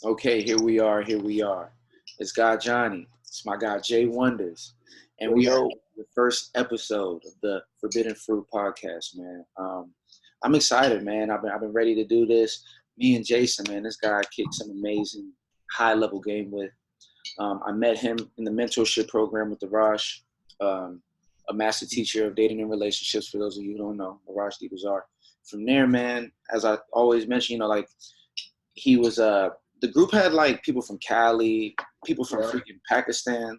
Okay, here we are. Here we are. It's God Jani. It's my guy Jayy Wonders, and Yo, we are yo. the first episode of the Forbidden Fruit podcast, man. I'm excited, man. I've been ready to do this. Me and Jason, man, this guy kicked some amazing high level game with. I met him in the mentorship program with the Raj, um, a master teacher of dating and relationships. For those of you who don't know, the Raj Bazar. From there, man, as I always mention, like he was the group had like people from Cali, people from Yeah. freaking Pakistan,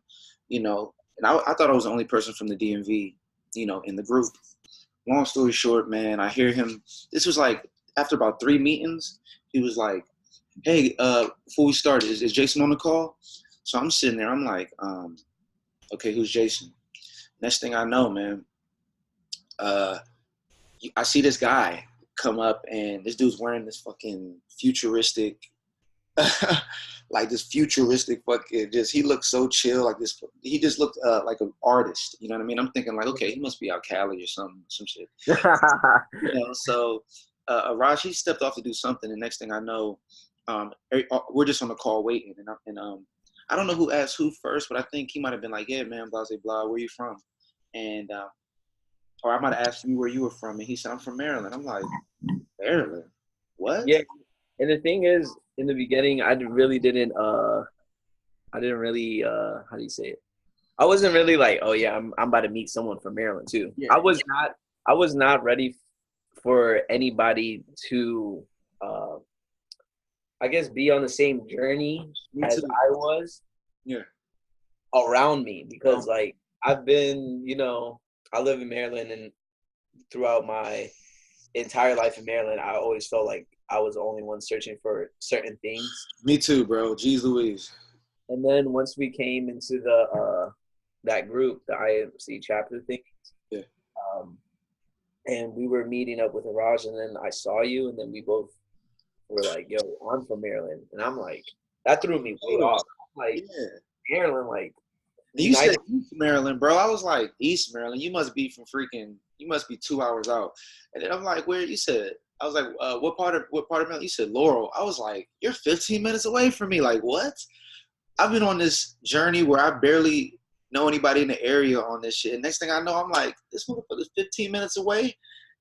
and I thought I was the only person from the DMV, in the group. Long story short, man, I hear him. This was like after about 3 meetings, he was like, "Hey, before we start, is Jason on the call?" So I'm sitting there, I'm like, "Okay, who's Jason?" Next thing I know, man, uh, I see this guy come up, and this dude's wearing this fucking futuristic like this futuristic fucking just he looked so chill, like this he just looked like an artist, you know what I mean? I'm thinking like, okay, he must be out Cali or some shit. So Raj, he stepped off to do something, and next thing I know, we're just on the call waiting, and I don't know who asked who first, but I think he might have been like, yeah man, blah blah blah, where you from? And or I might have asked you where you were from, and he said, I'm from Maryland. I'm like, Maryland? What? Yeah. And the thing is, in the beginning, really didn't I didn't really how do you say it? I wasn't really like, oh yeah, I'm about to meet someone from Maryland too. Yeah, I was not ready for anybody to uh I guess be on the same journey me as too. I was Yeah. around me Oh, because like I've been, I live in Maryland, and throughout my entire life in Maryland, I always felt like I was the only one searching for certain things. me too, bro. Jeez Louise. And then once we came into the that group, the IMC chapter thing, Yeah. um, and we were meeting up with Raj, and then I saw you, and then we both were like, "Yo, I'm from Maryland," and I'm like, that threw me way off. I'm like, Yeah. Maryland, like And you said United. East Maryland, bro. I was like, East Maryland. You must be from freaking. You must be 2 hours out. And then I'm like, where? You said. I was like, what part of Maryland? You said Laurel. I was like, you're 15 minutes away from me. Like what? I've been on this journey where I barely know anybody in the area on this shit. And next thing I know, I'm like, this motherfucker's 15 minutes away.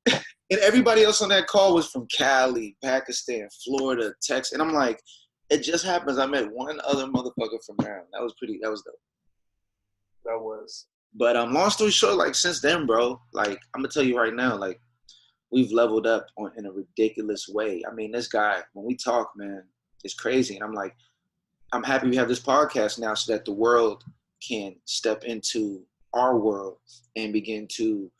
And everybody else on that call was from Cali, Pakistan, Florida, Texas. And I'm like, it just happens. I met one other motherfucker from Maryland. That was dope. That was. But long story short, like since then, bro, like I'm gonna tell you right now, like we've leveled up in a ridiculous way. I mean, this guy, when we talk, man, it's crazy. And I'm like, I'm happy we have this podcast now so that the world can step into our world and begin to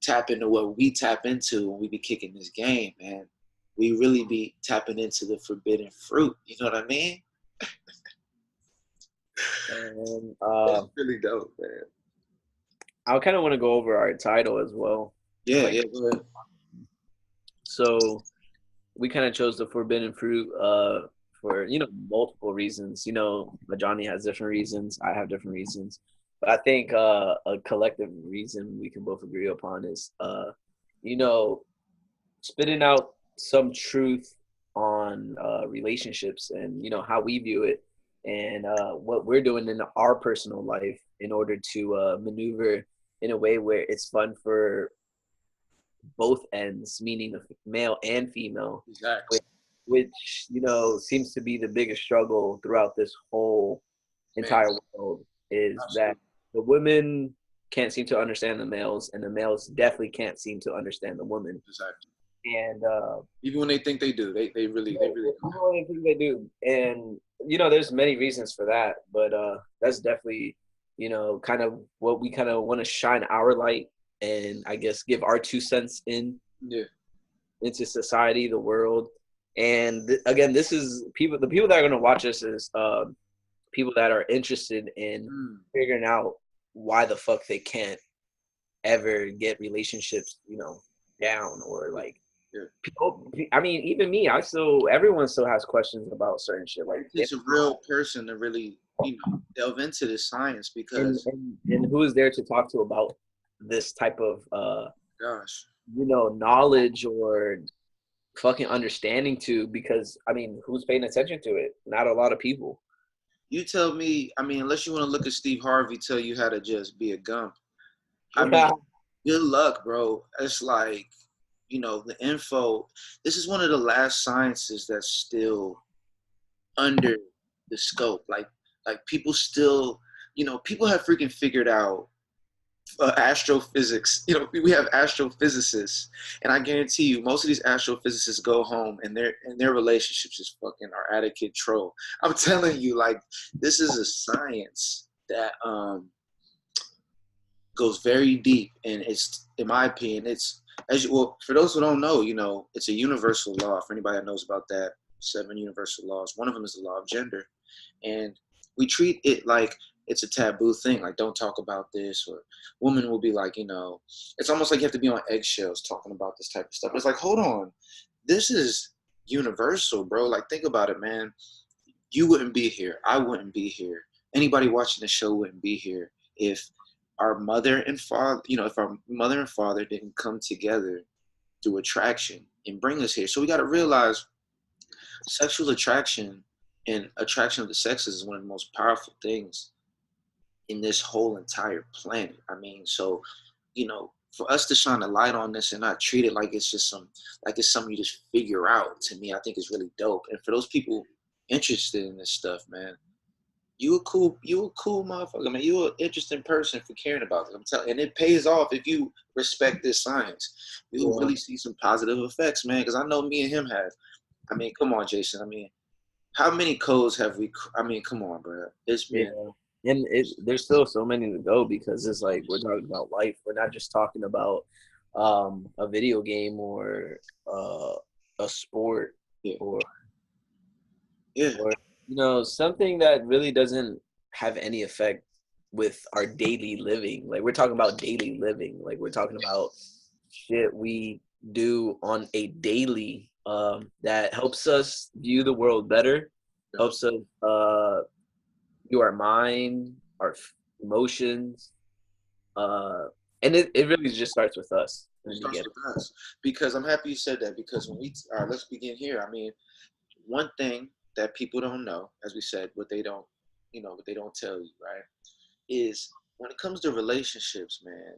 tap into what we tap into when we be kicking this game, man. We really be tapping into the forbidden fruit. You know what I mean? And That's really dope, man. I kind of want to go over our title as well. Yeah, Like, yeah, go ahead. so we kind of chose the forbidden fruit for multiple reasons. Johnny has different reasons. I have different reasons. But I think a collective reason we can both agree upon is you know spitting out some truth on relationships, and how we view it, and what we're doing in our personal life in order to maneuver in a way where it's fun for both ends, meaning the male and female, Exactly. which seems to be the biggest struggle throughout this whole Man, entire world, is that absolutely. the women can't seem to understand the males, and the males definitely can't seem to understand the women. Exactly. And Even when they think they do, they really don't. people only think they do, and there's many reasons for that, but that's definitely kind of what we kind of want to shine our light, and I guess give our 2 cents Yeah. into society, the world. And again, this is the people that are going to watch this is people that are interested in Mm. figuring out why the fuck they can't ever get relationships, down, or like Yeah. people. I mean, even me, everyone still has questions about certain shit. Like, It takes a real person to really, delve into this science and, because, and and who is there to talk to about this type of gosh, knowledge or fucking understanding to, because I mean, who's paying attention to it? Not a lot of people. You tell me, I mean, unless you want to look at Steve Harvey tell you how to just be a gump. I mean, good luck, bro. It's like, the info, this is one of the last sciences that's still under the scope. Like people still, people have freaking figured out astrophysics. We have astrophysicists, and I guarantee you, most of these astrophysicists go home and their relationships just fucking are out of control. I'm telling you, like, this is a science that goes very deep, and it's, in my opinion, it's for those who don't know, it's a universal law. For anybody that knows about that, 7 universal laws. One of them is the law of gender, and we treat it like it's a taboo thing. Like, don't talk about this, or women will be like, it's almost like you have to be on eggshells talking about this type of stuff. It's like, hold on, this is universal, bro. Like, think about it, man. You wouldn't be here. I wouldn't be here. Anybody watching the show wouldn't be here if our mother and father, if our mother and father didn't come together through attraction and bring us here. So we got to realize sexual attraction and attraction of the sexes is one of the most powerful things in this whole entire planet. I mean, so, for us to shine a light on this and not treat it like it's just something you just figure out, to me, I think is really dope. And for those people interested in this stuff, man, you a cool motherfucker, man. You an interesting person for caring about it. I'm telling, and it pays off if you respect this science. You'll really see some positive effects, man. Because I know me and him have. I mean, come on, Jason. I mean, how many codes have we? I mean, come on, bro. It's been. Yeah. And there's still so many to go, because it's like we're talking about life. We're not just talking about a video game or a sport, or something that really doesn't have any effect with our daily living. Like, we're talking about daily living. Like, we're talking about shit we do on a daily that helps us view the world better, helps us view our mind, our emotions, and it really just starts with us. It starts with us, because I'm happy you said that, because when let's begin here. I mean, one thing that people don't know, as we said, what they don't tell you, right, is when it comes to relationships, man,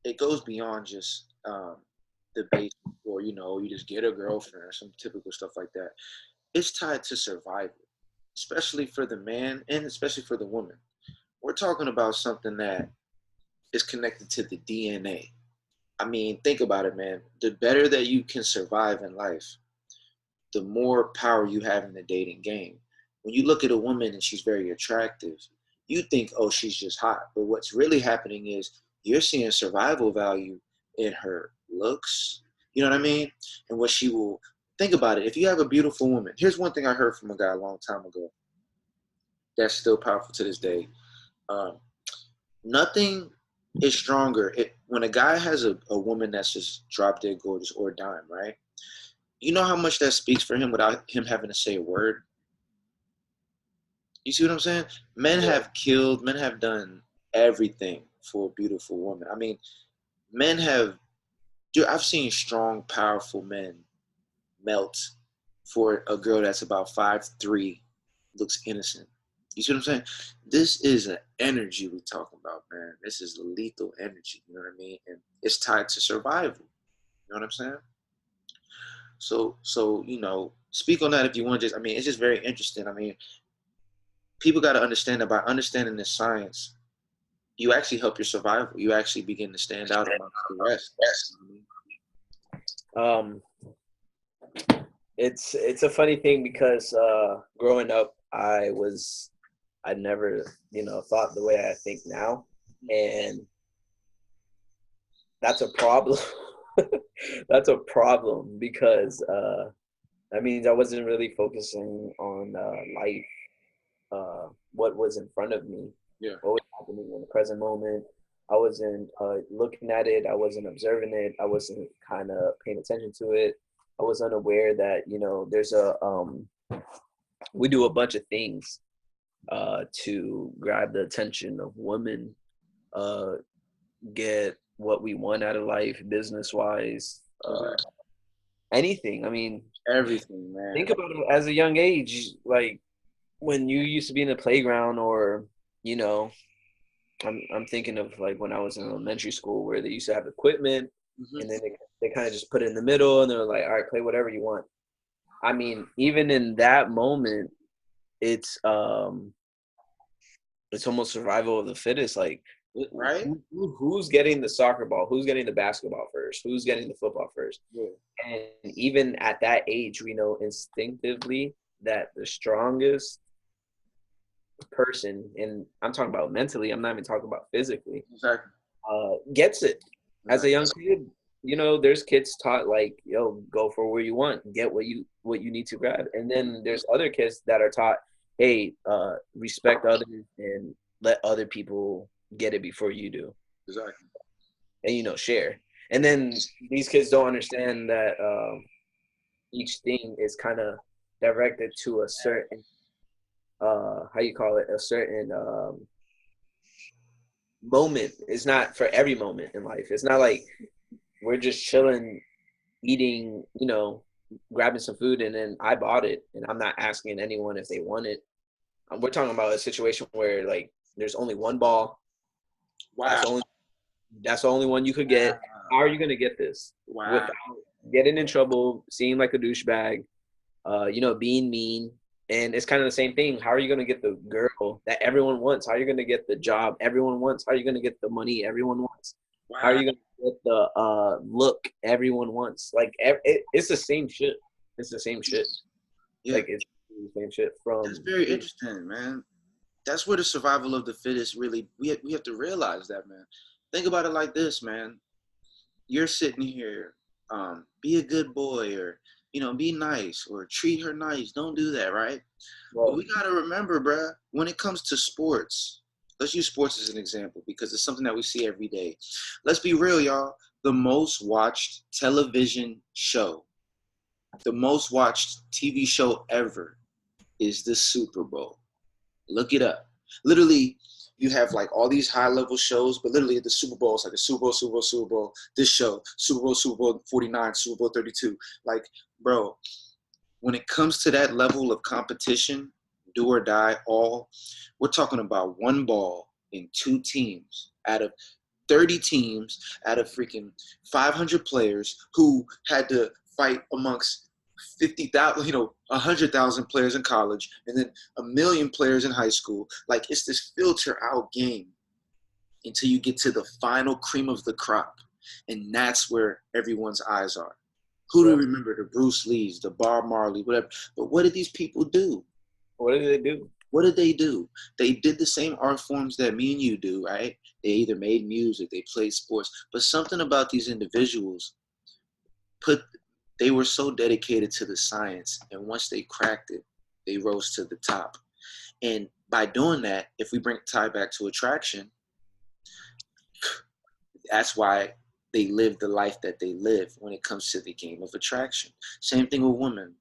it goes beyond just the basic, or you just get a girlfriend or some typical stuff like that. It's tied to survival, especially for the man and especially for the woman. We're talking about something that is connected to the DNA. I mean, think about it, man. The better that you can survive in life, the more power you have in the dating game. When you look at a woman and she's very attractive, you think, oh, she's just hot. But what's really happening is you're seeing survival value in her looks. You know what I mean? And what she will think about it. If you have a beautiful woman, here's one thing I heard from a guy a long time ago that's still powerful to this day. Nothing is stronger. When a guy has a woman that's just drop dead gorgeous or dime, right? You know how much that speaks for him without him having to say a word? You see what I'm saying? Men have done everything for a beautiful woman. I mean, I've seen strong, powerful men melt for a girl that's about 5'3", looks innocent. You see what I'm saying? This is an energy we're talking about, man. This is lethal energy, you know what I mean? And it's tied to survival. You know what I'm saying? So speak on that if you want. I mean, it's just very interesting. I mean, people got to understand that by understanding this science, you actually help your survival. You actually begin to stand out amongst the rest. It's a funny thing, because growing up, I never thought the way I think now, and that's a problem. That's a problem, because that means I wasn't really focusing on life, what was in front of me, what was happening in the present moment. I wasn't looking at it. I wasn't observing it. I wasn't kind of paying attention to it. I was unaware that there's we do a bunch of things to grab the attention of women, get what we want out of life, business wise, anything. I mean, Everything, man. think about it as a young age, like when you used to be in the playground, or you know, I'm thinking of like when I was in elementary school where they used to have equipment, Hmm. and then they kind of just put it in the middle, and they're like, all right, play whatever you want. I mean, even in that moment, it's um it's almost survival of the fittest. Like, Right? who's getting the soccer ball? Who's getting the basketball first? Who's getting the football first? Yeah. And even at that age, we know instinctively that the strongest person, and I'm talking about mentally, I'm not even talking about physically, Exactly. gets it. As a Exactly. young kid, there's kids taught like, yo, go for where you want, get what you need to grab. And then there's other kids that are taught, hey, respect others and let other people get it before you do. Exactly. And share. And then these kids don't understand that each thing is kind of directed to a certain how you call it, a certain moment. It's not for every moment in life. It's not like we're just chilling, eating, grabbing some food, and then I bought it, and I'm not asking anyone if they want it. We're talking about a situation where like there's only one ball. That's Wow. the only that's the only one you could get. How are you gonna get this Wow. without getting in trouble, seeming like a douchebag, being mean? And it's kind of the same thing. How are you going to get the girl that everyone wants? How are you going to get the job everyone wants? How are you going to get the money everyone wants? How are Wow. you going to get the look everyone wants? Like, it's the same shit. It's the same shit. Yeah. Like, it's the same shit That's from. very interesting, man. That's where the survival of the fittest really, we have to realize that, man. Think about it like this, man. You're sitting here, be a good boy, or be nice, or treat her nice. Don't do that, right? But Well, we gotta remember, bruh, when it comes to sports, let's use sports as an example because it's something that we see every day. Let's be real, y'all. The most watched television show, the most watched TV show ever is the Super Bowl. Look it up. Literally, you have like all these high level shows, but literally the Super Bowl is like the Super Bowl, Super Bowl, Super Bowl, this show, Super Bowl 49, Super Bowl 32. Like, bro, when it comes to that level of competition, do or die, we're talking about one ball in two teams out of 30 teams, out of freaking 500 players who had to fight amongst 50,000, 100,000 players in college, and then a million players in high school. Like, it's this filter out game until you get to the final cream of the crop. And that's where everyone's eyes are. Who do yeah. you remember? The Bruce Lees, the Bob Marley, whatever. But what did these people do? What do they do? What did they do? They did the same art forms that me and you do, right? They either made music, they played sports, but something about these individuals put they were so dedicated to the science, and once they cracked it, they rose to the top. And by doing that, if we bring tie back to attraction, that's why they live the life that they live when it comes to the game of attraction. Same thing with women.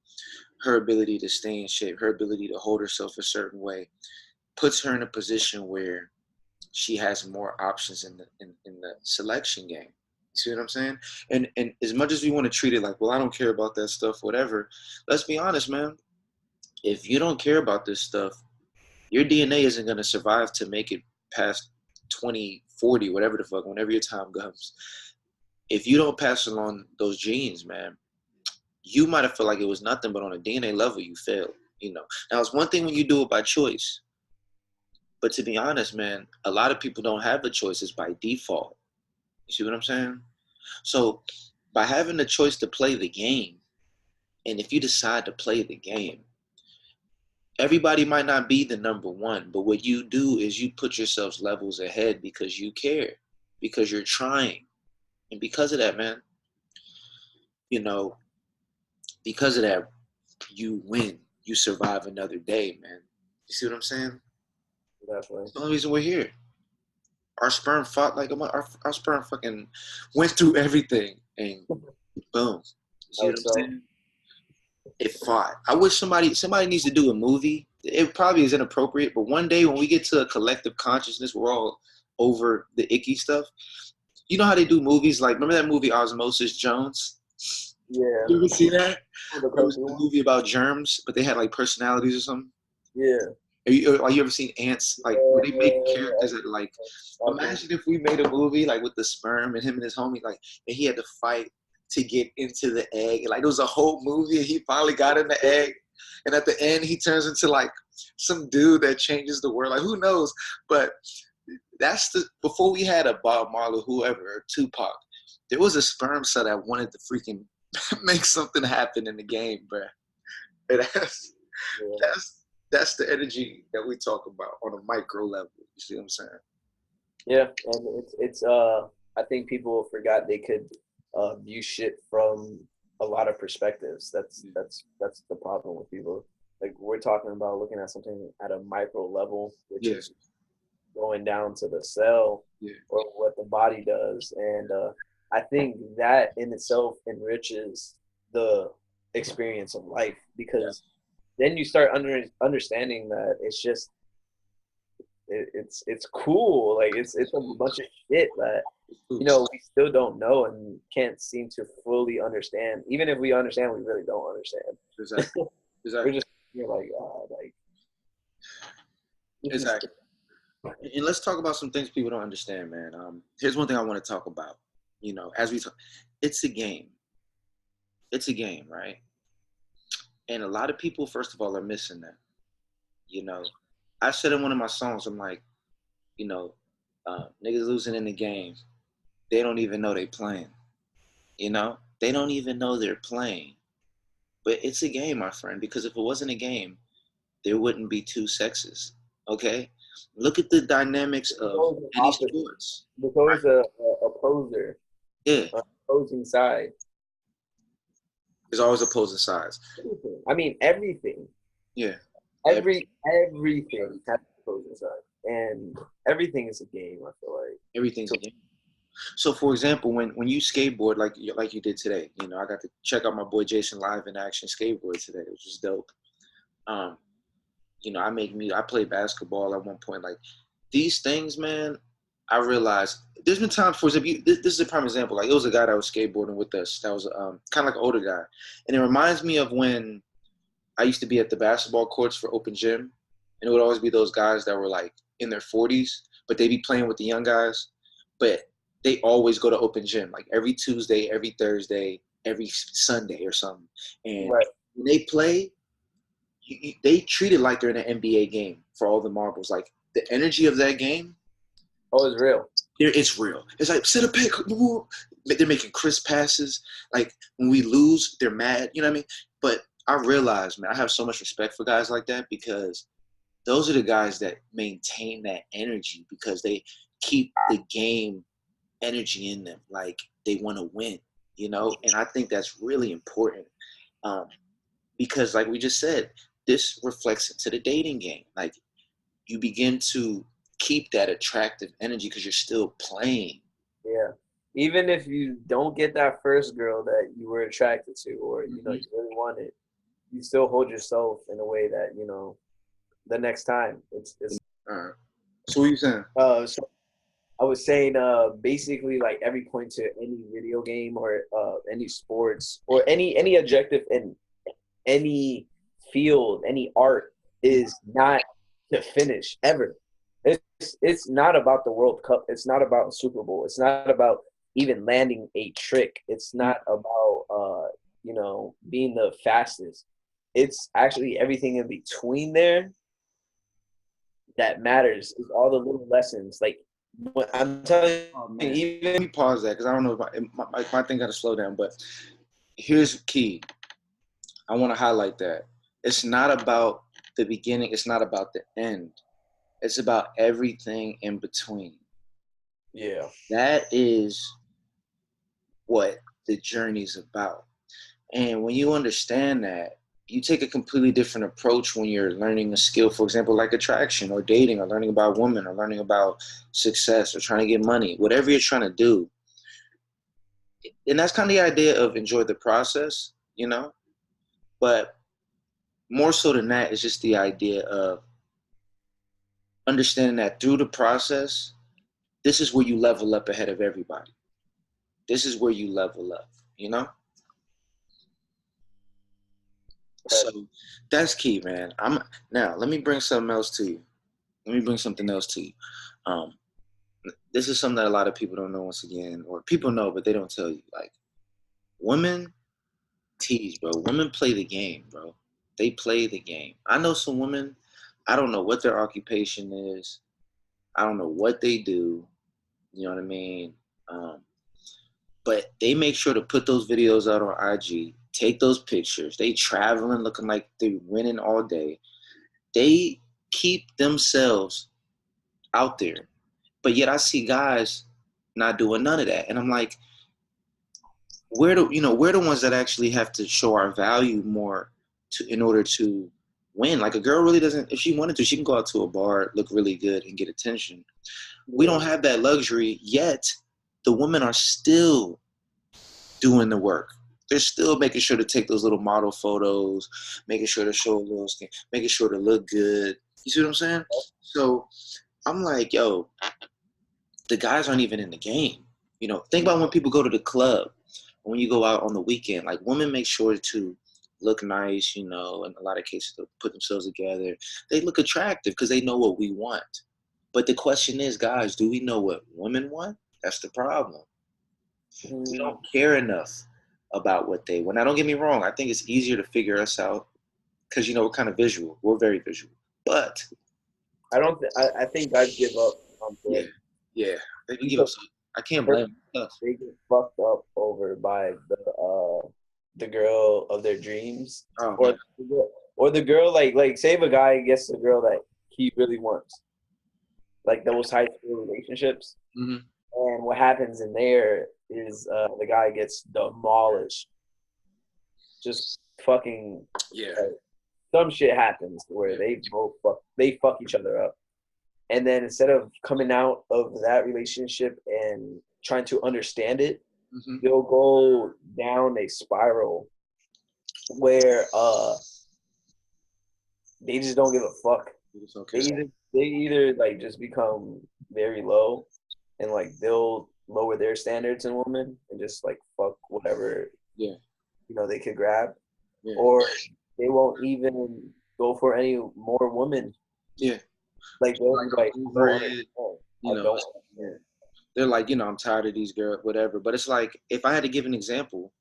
Her ability to stay in shape, her ability to hold herself a certain way, puts her in a position where she has more options in the selection game. See what I'm saying? And as much as we want to treat it like, well, I don't care about that stuff, whatever. Let's be honest, man. If you don't care about this stuff, your DNA isn't gonna survive to make it past 2040, whatever the fuck, whenever your time comes. If you don't pass along those genes, man, you might have felt like it was nothing, but on a DNA level, you failed. Now it's one thing when you do it by choice, but to be honest, man, a lot of people don't have a choice. It's by default. You see what I'm saying? So by having the choice to play the game, and if you decide to play the game, everybody might not be the number one, but what you do is you put yourselves levels ahead because you care, because you're trying. And because of that, man, you know, because of that, you win. You survive another day, man. You see what I'm saying? Definitely. It's the only reason we're here. Our sperm fought like our sperm fucking went through everything and boom. You see what I'm So, saying? It fought. I wish somebody needs to do a movie. It probably is inappropriate, but one day when we get to a collective consciousness, we're all over the icky stuff. You know how they do movies? Like, remember that movie Osmosis Jones? Yeah. You ever see that? The It was cartoon a one? movie about germs, but they had like personalities or something. Yeah. Have you ever seen ants? Like when they make characters that like, Okay. imagine if we made a movie like with the sperm and him and his homie, like, and he had to fight to get into the egg. Like it was a whole movie, and he finally got in the egg, and at the end he turns into like some dude that changes the world. Like who knows? But that's the before we had a Bob Marley, whoever, or Tupac. There was a sperm cell that wanted to freaking make something happen in the game, bro. And Yeah. that's that's the energy that we talk about on a micro level. You see what I'm saying? Yeah, and it's I think people forgot they could view shit from a lot of perspectives. That's the problem with people. Like we're talking about looking at something at a micro level, which Yeah, is going down to the cell yeah, or what the body does, and I think that in itself enriches the experience of life because then you start understanding that it's just it's cool. Like it's a bunch of shit that we still don't know and can't seem to fully understand. Even if we understand, we really don't understand. exactly, We're exactly, just you're like this is exactly. And let's talk about some things people don't understand, man. Here's one thing I want to talk about. As we talk, it's a game. It's a game, right? And a lot of people, first of all, are missing that. You know, I said in one of my songs, I'm like, you know, niggas losing in the game. They don't even know they playing. They don't even know they're playing. But it's a game, my friend, because if it wasn't a game, there wouldn't be two sexes. Okay? Look at the dynamics there's of always an any opposite. sports. There's Right? always a opposer, Yeah. an opposing side. There's always opposing sides. Everything. I mean everything. Yeah. Everything has an opposing side, and everything is a game. I feel like. Everything's a game. So, for example, when you skateboard like you did today, I got to check out my boy Jason live in action skateboard today, which was dope. Um, I make music. I play basketball at one point. Like these things, man. I realized there's been times, for example, this is a prime example. Like it was a guy that was skateboarding with us. That was kind of like an older guy, and it reminds me of when I used to be at the basketball courts for open gym, and it would always be those guys that were like in their 40s, but they be playing with the young guys, but they always go to open gym, like every Tuesday, every Thursday, every Sunday or something. And Right. when they play, they treat it like they're in an NBA game for all the marbles. Like the energy of that game, Oh, it's real. it's real. It's like set a pick. They're making crisp passes. Like when we lose, they're mad. You know what I mean? But I realize, man, I have so much respect for guys like that because those are the guys that maintain that energy because they keep the game energy in them. Like they want to win, and I think that's really important um, because, like we just said, this reflects into the dating game. Like you begin to keep that attractive energy because you're still playing. Yeah. Even if you don't get that first girl that you were attracted to, or you Mm-hmm. really wanted, you still hold yourself in a way that the next time it's. All right. So what are you saying? So I was saying, basically, like every point to any video game or any sports or any objective in any field, any art is not to finish ever. It's not about the World Cup. It's not about Super Bowl. It's not about even landing a trick. It's not about being the fastest. It's actually everything in between there that matters. Is all the little lessons. Like what I'm telling you, Oh man, even let me pause that because I don't know if my thing got to slow down. But here's key. I want to highlight that it's not about the beginning. It's not about the end. It's about everything in between. yeah, That is what the journey's about. And when you understand that, you take a completely different approach when you're learning a skill, for example, like attraction or dating or learning about women or learning about success or trying to get money, whatever you're trying to do. And that's kind of the idea of enjoy the process, but more so than that is just the idea of understanding that through the process, this is where you level up ahead of everybody. This is where you level up, you know? So that's key, man. Now let me bring something else to you. Let me bring something else to you. Um, this is something that a lot of people don't know once again, or people know, but they don't tell you. Like women tease, bro. Women play the game, bro. They play the game. I know some women, I don't know what their occupation is. I don't know what they do. You know what I mean? Um, but they make sure to put those videos out on IG, take those pictures. They traveling looking like they're winning all day. They keep themselves out there. But yet I see guys not doing none of that. And I'm like, we're the ones that actually have to show our value more to in order to win. Like a girl really doesn't, if she wanted to, she can go out to a bar, look really good and get attention. We don't have that luxury yet. The women are still doing the work. They're still making sure to take those little model photos, making sure to show a little skin, making sure to look good. You see what I'm saying? So I'm like, yo, the guys aren't even in the game. Think about when people go to the club, when you go out on the weekend. Like women make sure to look nice, in a lot of cases they'll put themselves together. They look attractive because they know what we want. But the question is, guys, do we know what women want? That's the problem. We don't care enough about what they want. Now, don't get me wrong. I think it's easier to figure us out because, we're kind of visual. We're very visual. But I don't. I think I'd give up on yeah, them. yeah, they give us. I can't blame them. They get fucked up over by the girl of their dreams, Oh or man. or the girl like say if a guy gets the girl that he really wants, like those high school relationships, Mm-hmm. and what happens in there is the guy gets demolished. Just fucking Yeah. some shit happens where they fuck each other up. And then instead of coming out of that relationship and trying to understand it, Mm-hmm. they'll go down a spiral where they just don't give a fuck. It's okay. They either like just become very low and like they'll lower their standards in women and just like fuck whatever Yeah. they could grab, Yeah. or they won't even go for any more women. Yeah. Like they'll be like, over it, I don't. yeah. They're like, I'm tired of these girls, whatever. But it's like, if I had to give an example,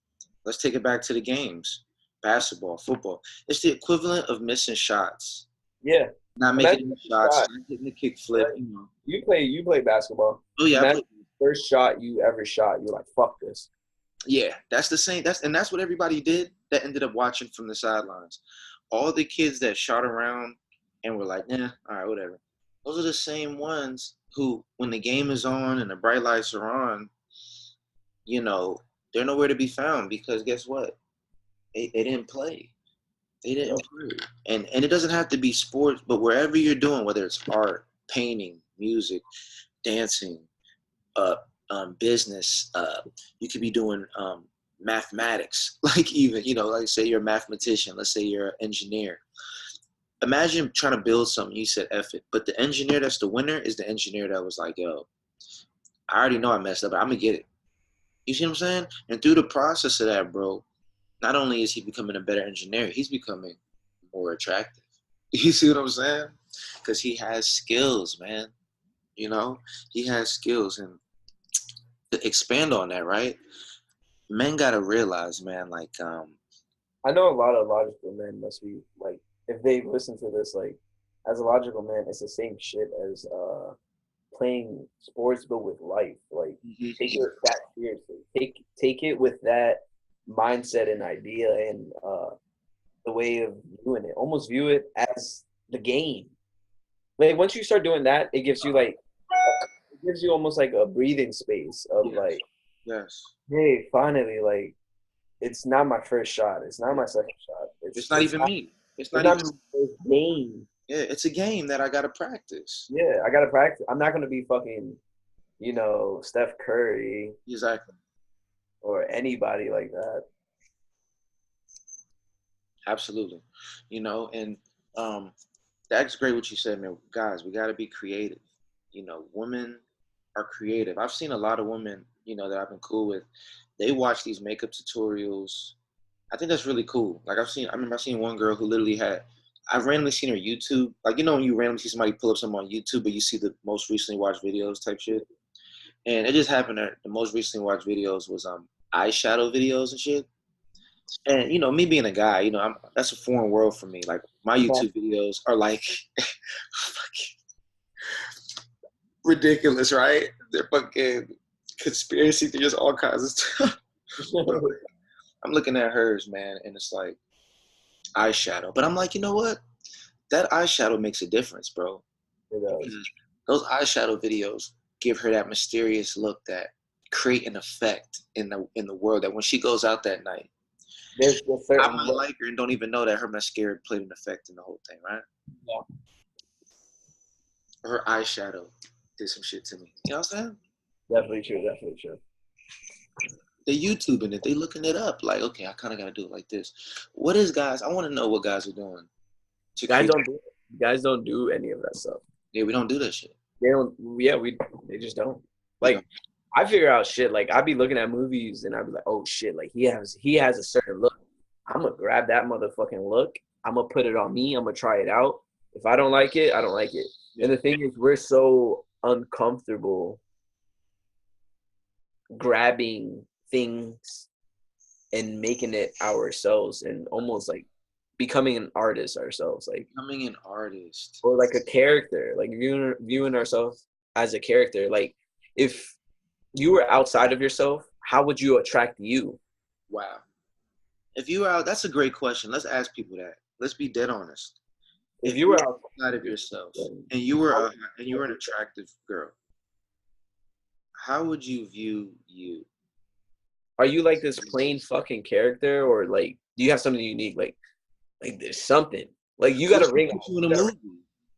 let's take it back to the games, basketball, football. It's the equivalent of missing shots. Yeah. Not making any shots, not hitting the kick flip. You play basketball. Oh yeah, Imagine the first shot you ever shot. You're like, fuck this. Yeah, that's the same. That's what everybody did that ended up watching from the sidelines. All the kids that shot around and were like, all right, whatever. Those are the same ones who, when the game is on and the bright lights are on, they're nowhere to be found because guess what? They didn't play. They didn't play. And it doesn't have to be sports, but wherever you're doing, whether it's art, painting, music, dancing, business, you could be doing mathematics, like even, like say you're a mathematician, let's say you're an engineer. Imagine trying to build something, you said F it, but the engineer that's the winner is the engineer that was like, yo, I already know I messed up, but I'm gonna get it. You see what I'm saying? And through the process of that, bro, not only is he becoming a better engineer, he's becoming more attractive. You see what I'm saying? Because he has skills, man. He has skills. And to expand on that, right? Men gotta realize, man, like, I know a lot of logical men must be like, if they listen to this, like, as a logical man, it's the same shit as playing sports, but with life. Like, take it that seriously. Take it with that mindset and idea and the way of viewing it. Almost view it as the game. Like once you start doing that, it gives you almost like a breathing space of like, yes, hey, finally, like it's not my first shot. It's not my second shot. it's not even me. It's not my first game. Yeah, it's a game that I gotta practice. Yeah, I gotta practice. I'm not gonna be fucking, Steph Curry. Exactly. Or anybody like that. Absolutely. And that's great what you said, man. Guys, we gotta be creative. Women are creative. I've seen a lot of women, that I've been cool with. They watch these makeup tutorials, I think that's really cool. Like I remember I seen one girl who literally had. I've randomly seen her YouTube. Like, you know, when you randomly see somebody pull up something on YouTube, but you see the most recently watched videos type shit. And it just happened that the most recently watched videos was eyeshadow videos and shit. And you know, me being a guy, you know, that's a foreign world for me. Like my Yeah. YouTube videos are like ridiculous, right? They're fucking conspiracy theories, all kinds of stuff. But I'm looking at hers, man, and it's like eyeshadow. But I'm like, you know what? That eyeshadow makes a difference, bro. It does. Because those eyeshadow videos give her that mysterious look that create an effect in the world that when she goes out that night, There's a I certain might like her and don't even know that her mascara played an effect in the whole thing, right? yeah, Her eyeshadow did some shit to me. You know what I'm saying? definitely true, definitely true. They YouTubing it, they looking it up. Like, okay, I kind of got to do it like this. What is guys? I want to know what guys are doing to Guys create. don't do any of that stuff. Yeah, we don't do that shit. They don't. Yeah, they just don't. Like, don't. I figure out shit. Like, I'd be looking at movies and I'd be like, oh shit, like he has a certain look. I'm gonna grab that motherfucking look. I'm gonna put it on me. I'm gonna try it out. If I don't like it, I don't like it. And the thing is, we're so uncomfortable grabbing things and making it ourselves and almost like becoming an artist ourselves, like Becoming an artist. or like a character, like viewing ourselves as a character. Like if you were outside of yourself, how would you attract you? Wow. If you were out, that's a great question. Let's ask people that. Let's be dead honest. If If you you were were outside outside of yourself and you were an attractive girl, how would you view you? are you like this plain fucking character, or like do you have something unique? Like there's something. Like you got What a would ring put on. you in a You got movie?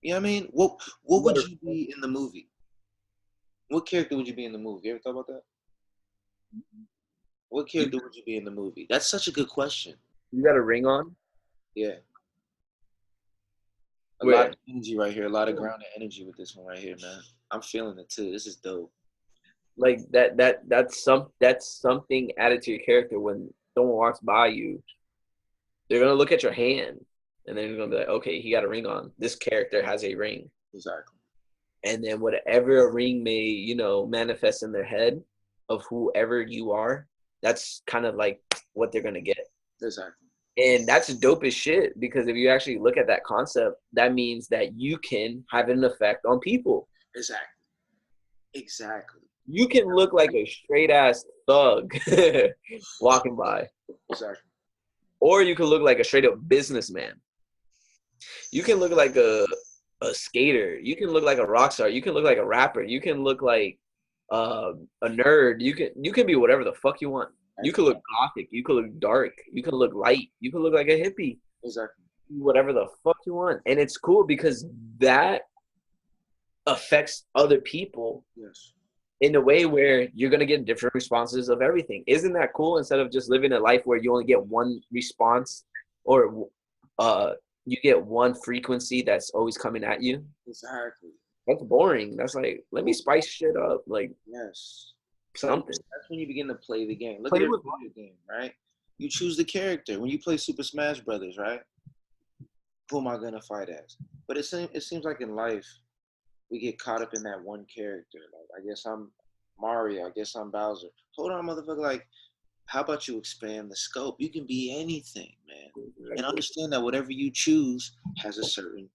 You know what I mean? What would you be in the movie? What character would you be in the movie? You ever thought about that? What you, character would you be in the movie? That's such a good question. you got a ring on. Yeah. A lot Where of energy right here, a lot of grounded energy with this one right here, man. I'm feeling it too. This is dope. like that's something added to your character. When someone walks by you, they're gonna look at your hand and they're gonna be like, okay, he got a ring on. This character has a ring. Exactly. And then whatever a ring may, manifest in their head of whoever you are, that's kind of like what they're gonna get. Exactly. And that's dope as shit, because if you actually look at that concept, that means that you can have an effect on people. Exactly. Exactly. You can look like a straight ass thug walking by, Exactly. or you can look like a straight up businessman. You can look like a skater. You can look like a rock star. You can look like a rapper. You can look like a nerd. You can be whatever the fuck you want. You could look gothic. You could look dark. You could look light. You could look like a hippie. Exactly. Whatever the fuck you want. And it's cool because that affects other people Yes. in a way where you're going to get different responses of everything. Isn't that cool? Instead of just living a life where you only get one response, or you get one frequency that's always coming at you. Exactly. That's boring. That's like, let me spice shit up. Like Yes. something. That's when you begin to play the game. Look Play at every with video game, right? You choose the character. When you play Super Smash Brothers, right? Who am I gonna fight as? But it seems like in life we get caught up in that one character. Like, I guess I'm Mario. I guess I'm Bowser. Hold on, motherfucker. Like, how about you expand the scope? You can be anything, man. And understand that whatever you choose has a certain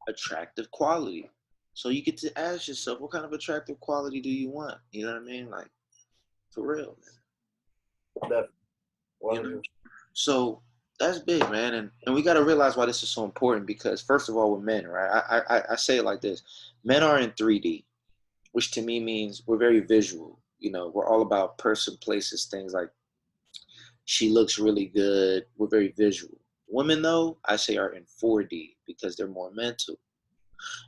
attractive quality. So you get to ask yourself, what kind of attractive quality do you want? You know what I mean? Like, for real, man. You know? So that's big, man. And we got to realize why this is so important, because first of all, with men, right? I say it like this. Men are in 3D, which to me means we're very visual. You know, we're all about person, places, things like she looks really good. We're very visual. Women, though, I say are in 4D because they're more mental.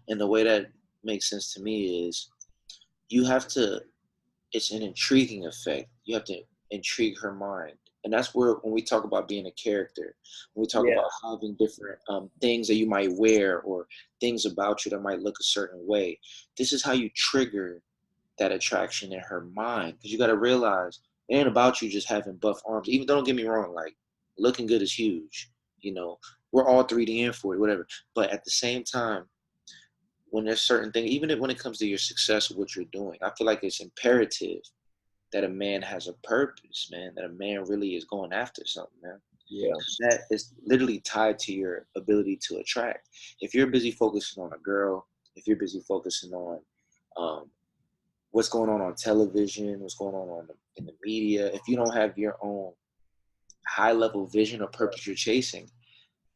And the way that makes sense to me is you have to, it's an intriguing effect. You have to intrigue her mind. And that's where, when we talk about being a character, when we talk about having different things that you might wear or things about you that might look a certain way, this is how you trigger that attraction in her mind. Because you got to realize it ain't about you just having buff arms. Even don't get me wrong, like Looking good is huge. You know, we're all 3D in for it, whatever. But at the same time, when there's certain things, even if when it comes to your success of what you're doing, I feel like it's imperative that a man has a purpose, man. That a man really is going after something, man. Yeah. That is literally tied to your ability to attract. If you're busy focusing on a girl, if you're busy focusing on um, what's going on television, what's going on in the media, if you don't have your own high level vision or purpose you're chasing,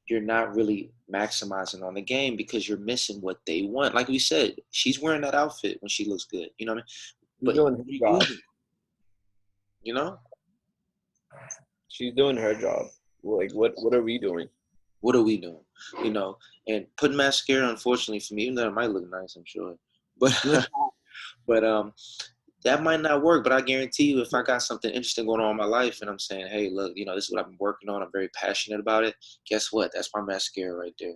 you're not really maximizing on the game because you're missing what they want. Like we said, she's wearing that outfit when she looks good. You know what I mean? She's But doing what are her you job. doing? You know? She's doing her job. Like, what are we doing? What are we doing? You know? And putting mascara, unfortunately for me, even though it might look nice, I'm sure. But but that might not work, but I guarantee you, if I got something interesting going on in my life and I'm saying, hey, look, you know, this is what I've been working on, I'm very passionate about it, guess what? That's my mascara right there,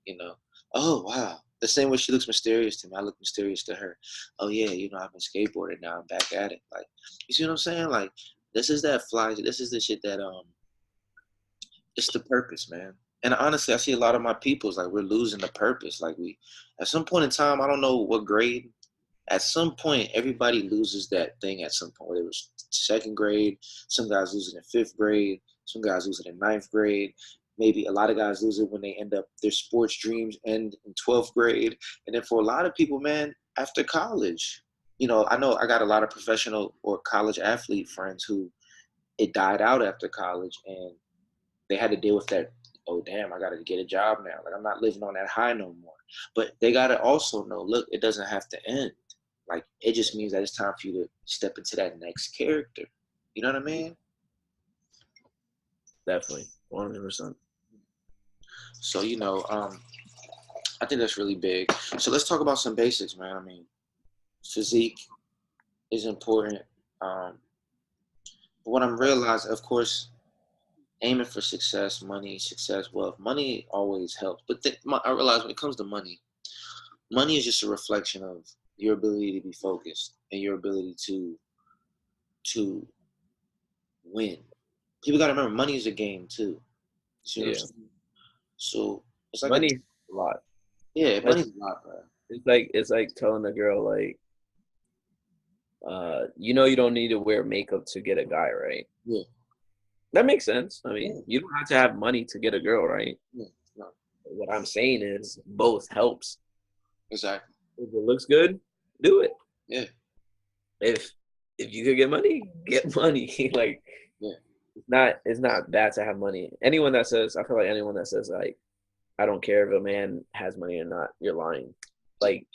you know? Oh, wow. The same way she looks mysterious to me, I look mysterious to her. Oh, yeah, you know, I've been skateboarding, now I'm back at it. Like, you see what I'm saying? Like, this is that fly, this is the shit that, it's the purpose, man. And honestly, I see a lot of my people's like, we're losing the purpose. Like, at some point in time, I don't know what grade, at some point, everybody loses that thing at some point. Whether it was second grade, some guys lose it in fifth grade, some guys lose it in ninth grade. Maybe a lot of guys lose it when they end up, their sports dreams end in 12th grade. And then for a lot of people, man, after college, you know I got a lot of professional or college athlete friends who it died out after college and they had to deal with that. Oh, damn, I got to get a job now. Like, I'm not living on that high no more. But they got to also know, look, it doesn't have to end. Like, it just means that it's time for you to step into that next character. You know what I mean? Definitely, 100%. So, I think that's really big. So let's talk about some basics, man. I mean, physique is important. But what I'm realizing, of course, aiming for success, money, success, wealth, money always helps. But I realize when it comes to money, money is just a reflection of your ability to be focused and your ability to win. People got to remember, money is a game too. See what I'm Yeah. saying? So it's like Money's a lot. yeah, It's, money's a lot, bro. it's like telling a girl like, you don't need to wear makeup to get a guy, right? Yeah, That makes sense. I yeah, mean, you don't have to have money to get a girl, right? yeah. No, What I'm saying is both helps. exactly. If it looks good, do it. Yeah, If you could get money, get money. Like yeah, it's not bad to have money. Anyone that says I feel like anyone that says like I don't care if a man has money or not, you're lying. Like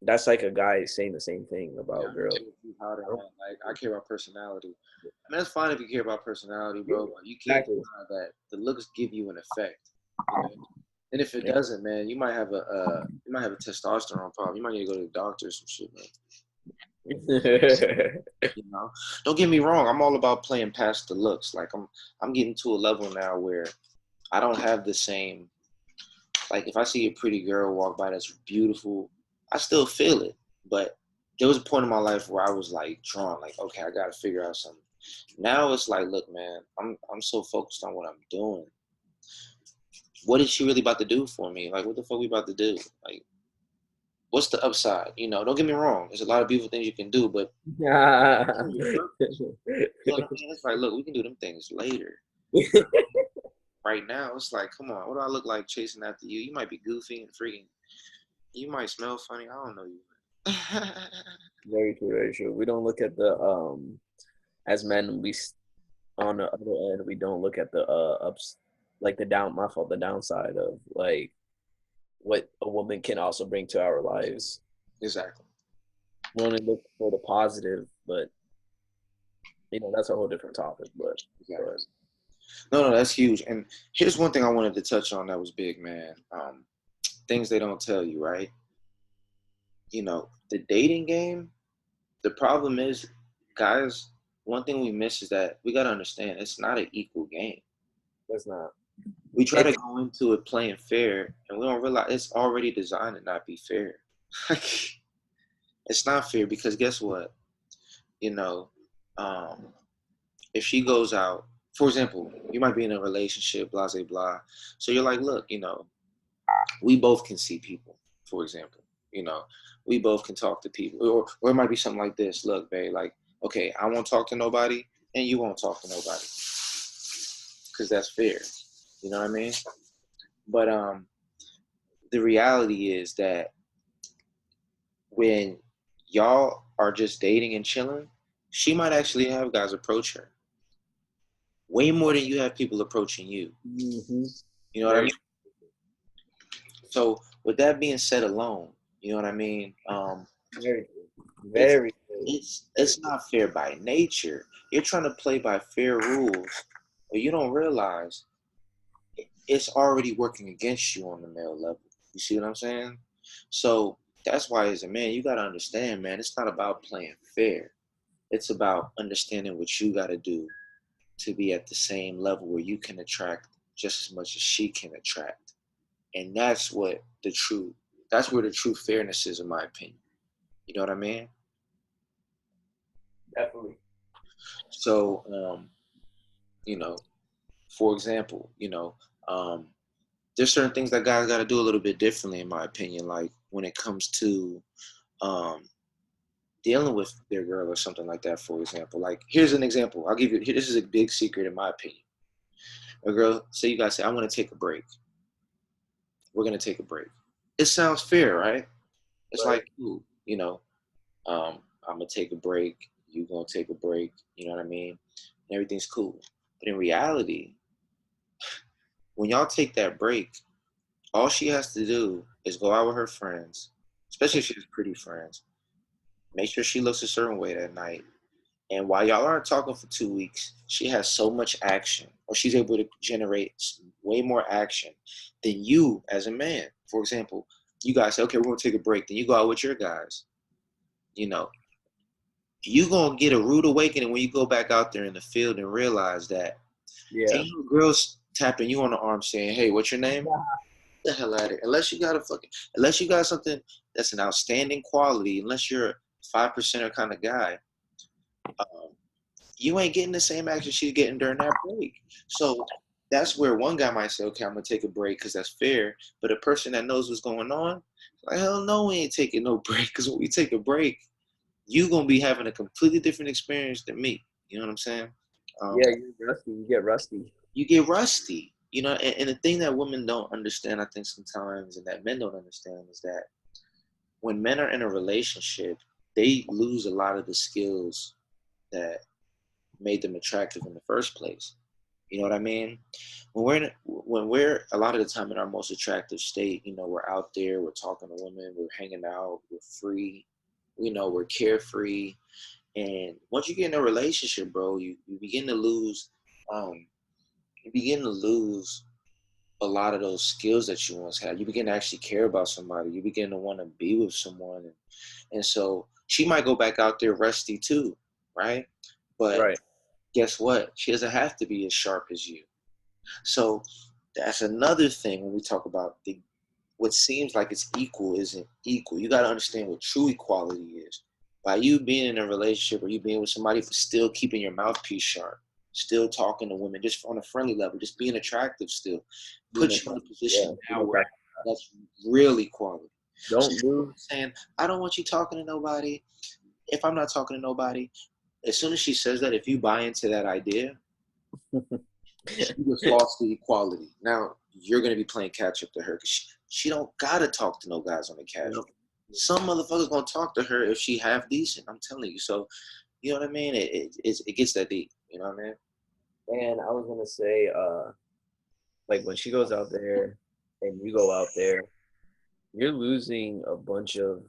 that's like a guy saying the same thing yeah. about I'm girls. with you, Powder, man. Like, I care about personality. I mean, that's fine if you care about personality, bro, but you can't Exactly. deny that the looks give you an effect. You know? And if it Yeah. doesn't, man, you might have a testosterone problem. You might need to go to the doctor or some shit, man. You know, don't get me wrong. I'm all about playing past the looks. Like, I'm getting to a level now where I don't have the same. Like, if I see a pretty girl walk by that's beautiful, I still feel it. But there was a point in my life where I was like drawn. Like, okay, I got to figure out something. Now it's like, look, man, I'm so focused on what I'm doing. What is she really about to do for me? Like, what the fuck we about to do? Like, what's the upside? You know, don't get me wrong. There's a lot of beautiful things you can do, but your purpose. You know what I mean? It's like, look, we can do them things later. Right now, it's like, come on, what do I look like chasing after you? You might be goofy and freaking. You might smell funny. I don't know you. Very true, very true. We don't look at the as men on the other end we don't look at the ups like the downside of like what a woman can also bring to our lives. Exactly. We only look for the positive, but that's a whole different topic. Exactly. No, that's huge. And here's one thing I wanted to touch on that was big, man. Things they don't tell you, right? You know, the dating game. The problem is, guys. One thing we miss is that we gotta understand it's not an equal game. That's not. We try to It's go into it playing fair, and we don't realize it's already designed to not be fair. It's not fair because guess what? You know, um, if she goes out for example, you might be in a relationship, blah, blah, blah. So you're like, look, we both can see people, for example. You know, we both can talk to people. Or it might be something like this. Look, babe, like, okay, I won't talk to nobody and you won't talk to nobody. Because that's fair. You know what I mean? But the reality is that when y'all are just dating and chilling, she might actually have guys approach her way more than you have people approaching you. Mm-hmm. You know what I mean? So with that being said alone, you know what I mean? Very good. It's Very good. it's not fair by nature. You're trying to play by fair rules, but you don't realize it's already working against you on the male level. You see what I'm saying? So that's why as a man, you gotta understand, man, it's not about playing fair. It's about understanding what you gotta do to be at the same level where you can attract just as much as she can attract. And that's where the true fairness is, in my opinion. You know what I mean? Definitely. So, you know, for example, there's certain things that guys got to do a little bit differently, in my opinion. Like when it comes to um, dealing with their girl or something like that. For example, like here's an example. I'll give you. This is a big secret, in my opinion. A girl, say you guys say, "I want to take a break. We're gonna take a break." It sounds fair, right? It's Right. like, ooh, I'm gonna take a break. You gonna take a break. You know what I mean? And everything's cool. But in reality, when y'all take that break, all she has to do is go out with her friends, especially if she has pretty friends. Make sure she looks a certain way that night. And while y'all aren't talking for 2 weeks, she has so much action, or she's able to generate way more action than you as a man. For example, you guys say, okay, we're gonna take a break. Then you go out with your guys. You know, you gonna get a rude awakening when you go back out there in the field and realize that Yeah. ain't no girls tapping you on the arm saying, "Hey, what's your name?" Get the hell out of it. Unless you got something that's an outstanding quality, unless you're a 5%er kind of guy, um, you ain't getting the same action she's getting during that break. So that's where one guy might say, "Okay, I'm gonna take a break because that's fair." But a person that knows what's going on, like, hell no, we ain't taking no break. Because when we take a break, you gonna be having a completely different experience than me. You know what I'm saying? Um, Yeah, you're rusty. You get rusty. you get rusty. And the thing that women don't understand, I think sometimes, and that men don't understand, is that when men are in a relationship, they lose a lot of the skills that made them attractive in the first place. You know what I mean? When we're a lot of the time in our most attractive state, we're out there, we're talking to women, we're hanging out, we're free, we're carefree. And once you get in a relationship, bro, you begin to lose um you begin to lose a lot of those skills that you once had. You begin to actually care about somebody. You begin to want to be with someone. And so she might go back out there rusty too, right? But Right. guess what? She doesn't have to be as sharp as you. So that's another thing when we talk about what seems like it's equal isn't equal. You got to understand what true equality is. By you being in a relationship or you being with somebody for still keeping your mouthpiece sharp, still talking to women just on a friendly level, just being attractive still, Being put you in a attractive. position Yeah. now where that's real equality. So Don't lose. saying, I don't want you talking to nobody. If I'm not talking to nobody, as soon as she says that, if you buy into that idea, she just lost the equality. Now you're gonna be playing catch up to her because she don't gotta talk to no guys on the casual. Some motherfuckers gonna talk to her if she half decent. I'm telling you. So you know what I mean? It gets that deep. You know what I mean? And I was gonna say, like when she goes out there and you go out there, you're losing a bunch of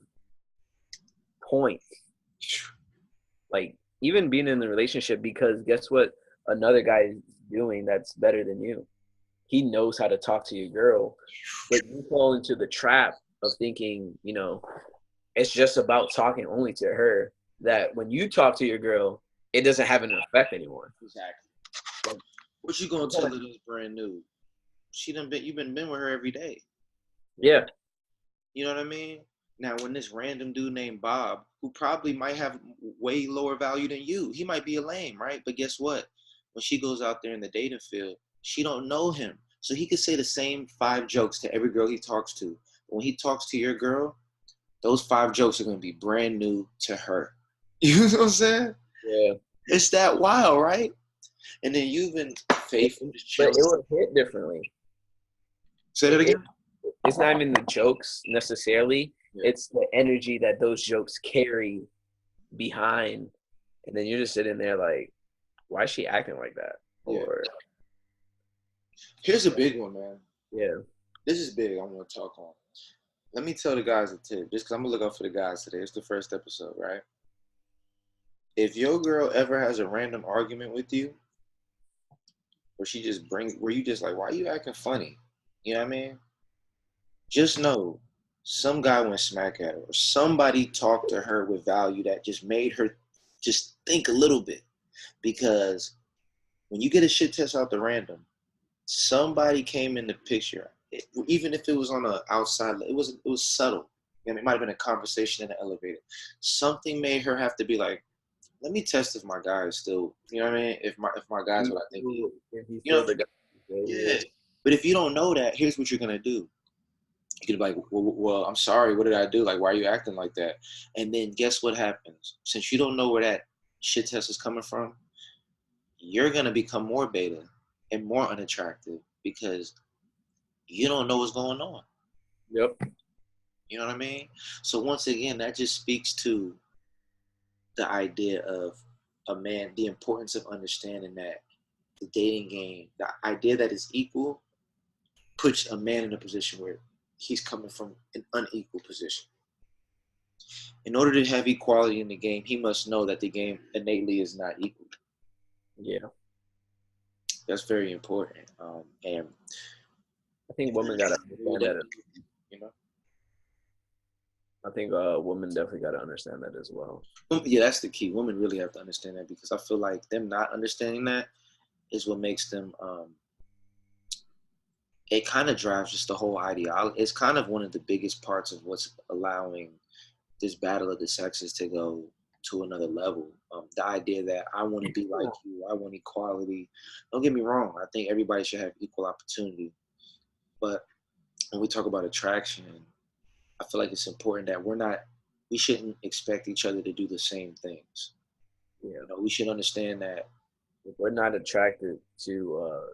points. Like even being in the relationship, because guess what? Another guy is doing that's better than you. He knows how to talk to your girl, but you fall into the trap of thinking, it's just about talking only to her. That when you talk to your girl, it doesn't have an effect anymore. Exactly. What you gonna tell her that's brand new? She done been you've been with her every day. Yeah. You know what I mean? Now, when this random dude named Bob, who probably might have way lower value than you, he might be a lame, right? But guess what? when she goes out there in the dating field, she don't know him. So he could say the same 5 jokes to every girl he talks to. But when he talks to your girl, those 5 jokes are gonna be brand new to her. You know what I'm saying? Yeah. It's that wild, right? And then you've been faithful, just But chilling. it would hit differently. Say that again? It's not even the jokes necessarily. Yeah. It's the energy that those jokes carry behind. And then you're just sitting there like, why is she acting like that? Yeah. Or Here's a big one, man. yeah. This is big. I want to talk on. Let me tell the guys a tip, just because I'm gonna look out for the guys today. It's the first episode, right? If your girl ever has a random argument with you, where she just brings, where you just like, why are you acting funny? You know what I mean? Just know some guy went smack at her, or somebody talked to her with value that just made her just think a little bit. Because when you get a shit test out the random, somebody came in the picture. Even if it was on the outside, it was subtle. And it might have been a conversation in the elevator. Something made her have to be like, let me test if my guy is still, you know what I mean? If my guy's what I think he is. If you You feel know, the guy. yeah. But if you don't know that, here's what you're gonna do. You could be like, well, I'm sorry. What did I do? Like, why are you acting like that? And then guess what happens? Since you don't know where that shit test is coming from, you're gonna become more beta and more unattractive because you don't know what's going on. Yep. You know what I mean? So once again, that just speaks to the idea of a man, the importance of understanding that the dating game, the idea that it's equal, puts a man in a position where he's coming from an unequal position. In order to have equality in the game, he must know that the game innately is not equal. Yeah. That's very important. And I think women gotta understand that. You know, I think women definitely gotta understand that as well. yeah, that's the key. Women really have to understand that because I feel like them not understanding that is what makes them. It kind of drives just the whole ideology. It's kind of one of the biggest parts of what's allowing this battle of the sexes to go to another level. The idea that I want to be like you, I want equality. Don't get me wrong. I think everybody should have equal opportunity. But when we talk about attraction, I feel like it's important that we shouldn't expect each other to do the same things. Yeah. You know, we should understand that if we're not attracted to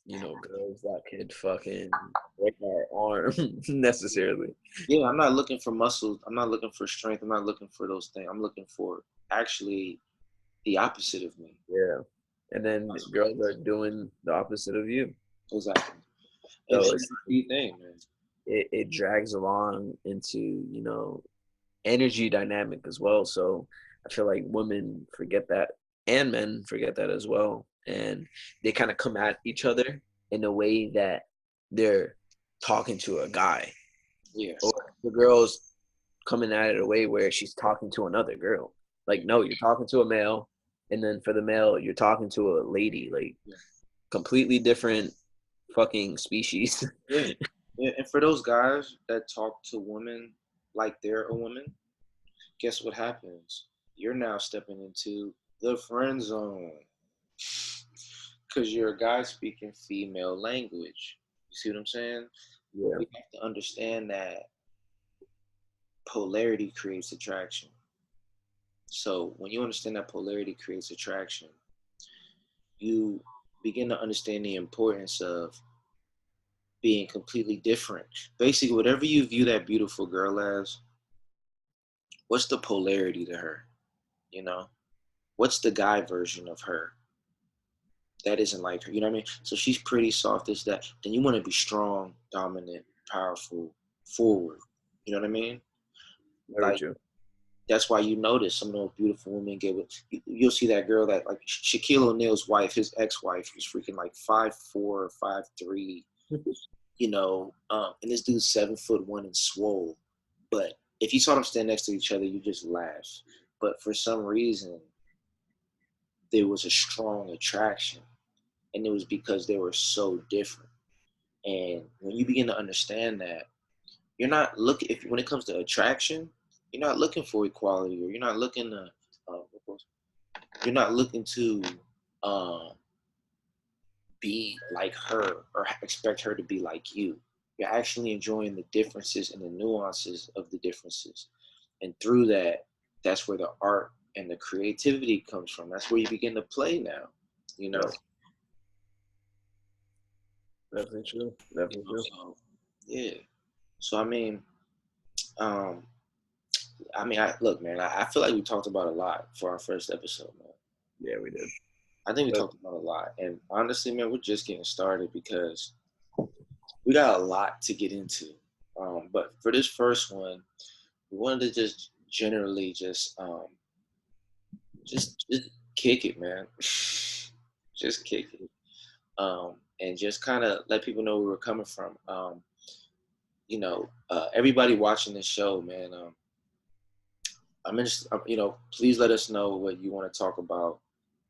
girls that could fucking break our arm necessarily. Yeah, I'm not looking for muscles. I'm not looking for strength. I'm not looking for those things. I'm looking for actually the opposite of me. Yeah. And then girls are doing the opposite of you. Exactly. So it's a key thing, man. It drags along into, energy dynamic as well. So I feel like women forget that and men forget that as well. And they kind of come at each other in a way that they're talking to a guy. Yeah. Or the girl's coming at it a way where she's talking to another girl. Like, no, you're talking to a male, and then for the male, you're talking to a lady. Like, completely different fucking species. Yeah. Yeah. And for those guys that talk to women like they're a woman, guess what happens? You're now stepping into the friend zone because you're a guy speaking female language. You see what I'm saying? Yeah. We have to understand that polarity creates attraction. So when you understand that polarity creates attraction, you begin to understand the importance of being completely different. Basically, whatever you view that beautiful girl as, what's the polarity to her? You know, what's the guy version of her that isn't like her? You know what I mean? So she's pretty soft, this, that. Then you want to be strong, dominant, powerful, forward. You know what I mean? Very Like, true. that's why you notice some of those beautiful women get with. You'll see that girl that like Shaquille O'Neal's wife, his ex-wife, was freaking like 5'4", 5'3". And this dude's 7'1" and swole. But if you saw them stand next to each other, you just laugh. But for some reason, there was a strong attraction, and it was because they were so different. And when you begin to understand that, you're not looking, if when it comes to attraction, you're not looking for equality, or you're not looking to um, be like her or expect her to be like you. You're actually enjoying the differences and the nuances of the differences. And through that, that's where the art and the creativity comes from. That's where you begin to play now, you know? Yes. Definitely true. Definitely true. So, yeah. So, um, I look, man, I feel like we talked about a lot for our first episode, man. Yeah, we did. I think we But talked about a lot. And honestly, man, we're just getting started because we got a lot to get into. But for this first one, we wanted to just generally just kick it, man. Just kick it. And just kind of let people know where we're coming from. Everybody watching this show, man. I'm interested. Please let us know what you want to talk about.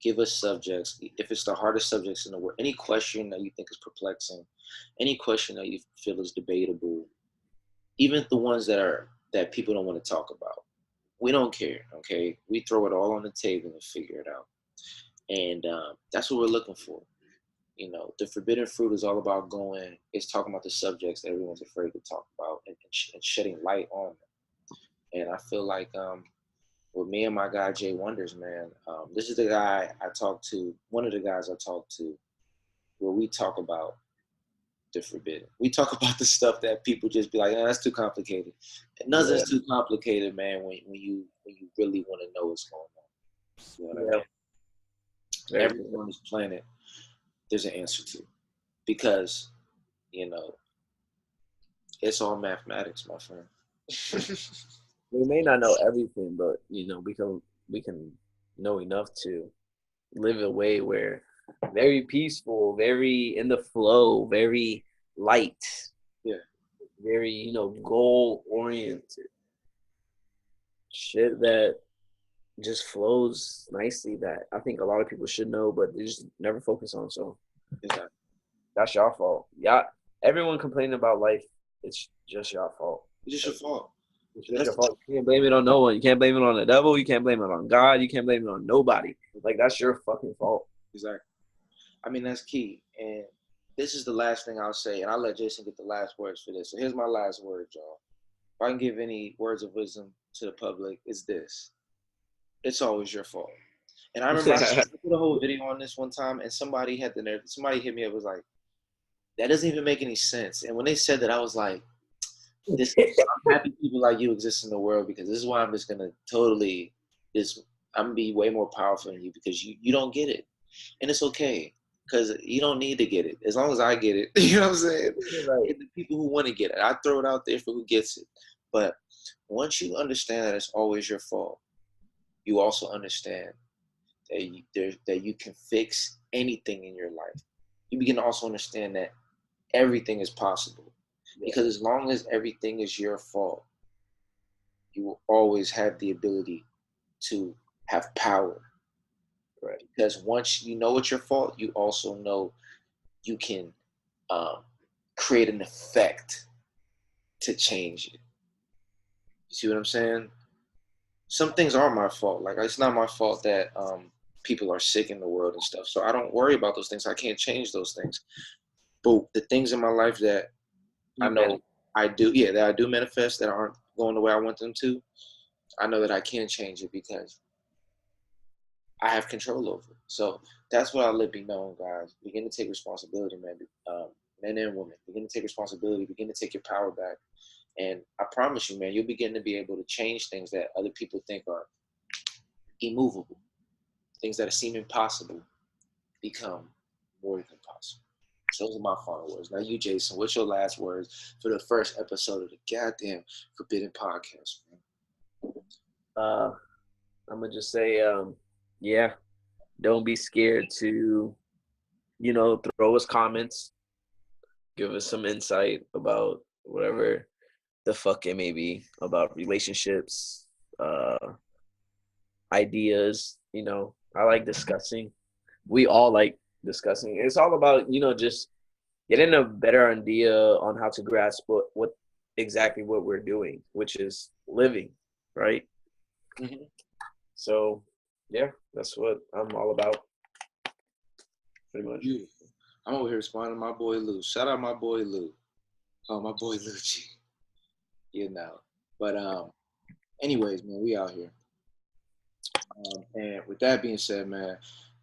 Give us subjects. If it's the hardest subjects in the world, any question that you think is perplexing, any question that you feel is debatable, even the ones that people don't want to talk about. We don't care, okay? We throw it all on the table and figure it out. And that's what we're looking for. The forbidden fruit is all about it's talking about the subjects that everyone's afraid to talk about and shedding light on them. And I feel like with me and my guy, Jayy Wonders, man, this is the guy I talk to, one of the guys I talk to, where we talk about the forbidden. We talk about the stuff that people just be like, oh, that's too complicated. And nothing's too complicated, man, when you really want to know what's going on. You know what I mean? Everything on this planet, there's an answer to. Because, it's all mathematics, my friend. we may not know everything, but we can know enough to live a way where very peaceful, very in the flow, very light. Yeah. Very, goal oriented. Shit that just flows nicely that I think a lot of people should know, but they just never focus on. So exactly. That's your fault. Yeah. Everyone complaining about life, it's just your fault. It's just your fault. It's just your fault. You can't blame it on no one. You can't blame it on the devil. You can't blame it on God. You can't blame it on nobody. Like, that's your fucking fault. Exactly. I mean, that's key. And this is the last thing I'll say, and I'll let Jason get the last words for this. So here's my last word, y'all. If I can give any words of wisdom to the public, it's this. It's always your fault. And I remember I did a whole video on this one time, and somebody hit me up, was like, that doesn't even make any sense. And when they said that, I was like, I'm happy people like you exist in the world, because this is why I'm just going to I'm going to be way more powerful than you, because you don't get it. And it's okay, because you don't need to get it. As long as I get it, you know what I'm saying? Right. The people who want to get it, I throw it out there for who gets it. But once you understand that it's always your fault, you also understand that you can fix anything in your life. You begin to also understand that everything is possible. Yeah. Because as long as everything is your fault, you will always have the ability to have power. Right. Because once you know it's your fault, you also know you can create an effect to change it. You see what I'm saying? Some things are my fault. Like, it's not my fault that people are sick in the world and stuff. So I don't worry about those things. I can't change those things. But the things in my life that I know I do manifest, that aren't going the way I want them to, I know that I can change it because I have control over it. So that's what I'll let be known, guys. Begin to take responsibility, man. Men and women, begin to take responsibility. Begin to take your power back. And I promise you, man, you'll begin to be able to change things that other people think are immovable. Things that seem impossible become more than possible. So those are my final words. Now you, Jason, what's your last words for the first episode of the goddamn Forbidden Podcast, man? I'm gonna just say, don't be scared to, throw us comments, give us some insight about whatever the fuck it may be, about relationships, ideas. I like discussing. We all like discussing. It's all about, just getting a better idea on how to grasp what exactly what we're doing, which is living, right? Mm-hmm. So, yeah, that's what I'm all about. pretty much. Beautiful. I'm over here responding to my boy Lou. Shout out my boy Lou. Oh, my boy Lucci. You know. But anyways, man, we out here. And with that being said, man,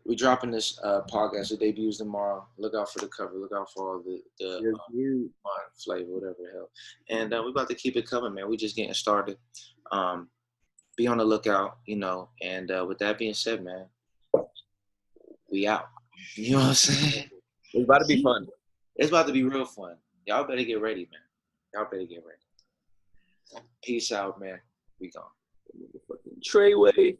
we dropping this podcast. It debuts tomorrow. Look out for the cover. Look out for all the fun flavor, whatever the hell. And we about to keep it coming, man. We just getting started. Be on the lookout, you know. And with that being said, man, we out. You know what I'm saying? It's about to be fun. It's about to be real fun. Y'all better get ready, man. Y'all better get ready. Peace out, man. We gone. Treyway.